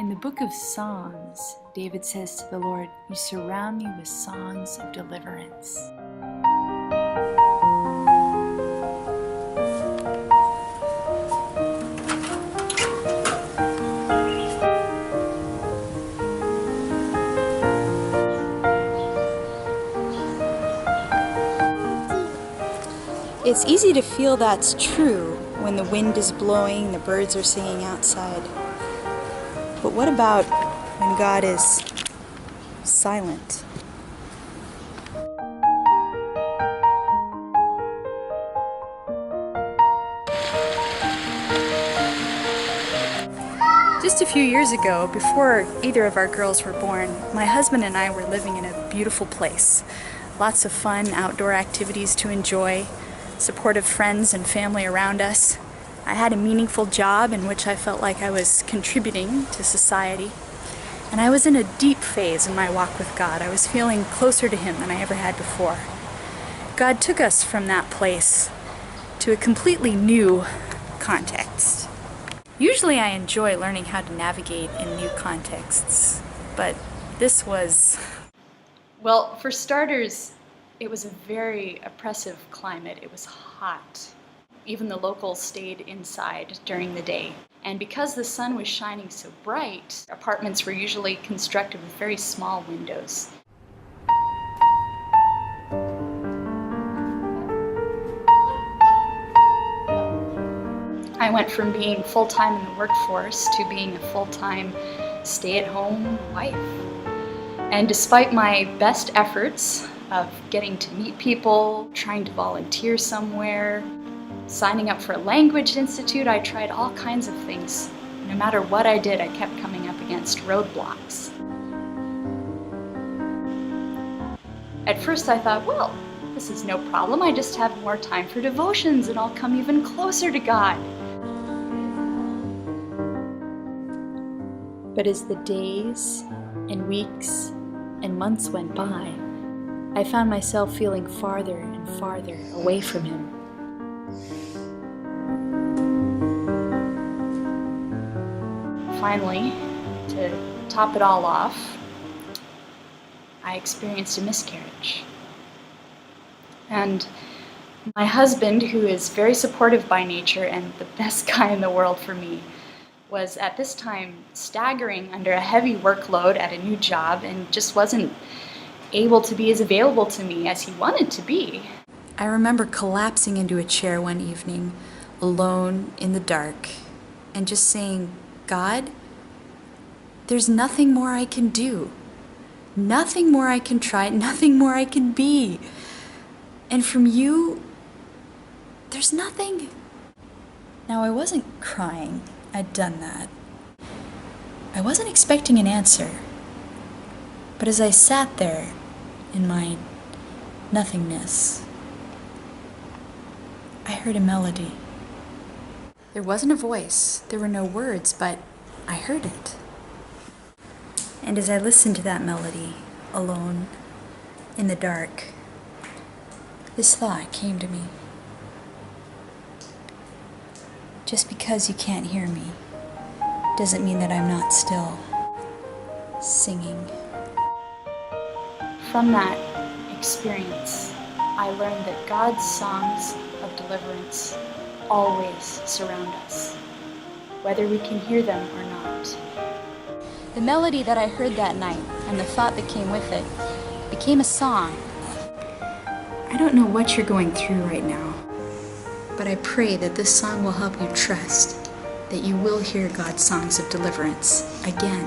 In the book of Psalms, David says to the Lord, "You surround me with songs of deliverance." It's easy to feel that's true when the wind is blowing, the birds are singing outside. But what about when God is silent? Just a few years ago, before either of our girls were born, my husband and I were living in a beautiful place. Lots of fun outdoor activities to enjoy, supportive friends and family around us. I had a meaningful job in which I felt like I was contributing to society. And I was in a deep phase in my walk with God. I was feeling closer to Him than I ever had before. God took us from that place to a completely new context. Usually I enjoy learning how to navigate in new contexts, but this was... Well, for starters, it was a very oppressive climate. It was hot. Even the locals stayed inside during the day. And because the sun was shining so bright, apartments were usually constructed with very small windows. I went from being full-time in the workforce to being a full-time stay-at-home wife. And despite my best efforts of getting to meet people, trying to volunteer somewhere, signing up for a language institute, I tried all kinds of things. No matter what I did, I kept coming up against roadblocks. At first I thought, well, this is no problem. I just have more time for devotions and I'll come even closer to God. But as the days and weeks and months went by, I found myself feeling farther and farther away from Him. Finally, to top it all off, I experienced a miscarriage. And my husband, who is very supportive by nature and the best guy in the world for me, was at this time staggering under a heavy workload at a new job and just wasn't able to be as available to me as he wanted to be. I remember collapsing into a chair one evening, alone in the dark, and just saying, "God, there's nothing more I can do. Nothing more I can try, nothing more I can be. And from you, there's nothing." Now, I wasn't crying. I'd done that. I wasn't expecting an answer. But as I sat there in my nothingness, I heard a melody. There wasn't a voice, there were no words, but I heard it. And as I listened to that melody, alone, in the dark, this thought came to me. Just because you can't hear me doesn't mean that I'm not still singing. From that experience, I learned that God's songs of deliverance always surround us, whether we can hear them or not. The melody that I heard that night and the thought that came with it became a song. I don't know what you're going through right now, but I pray that this song will help you trust that you will hear God's songs of deliverance again.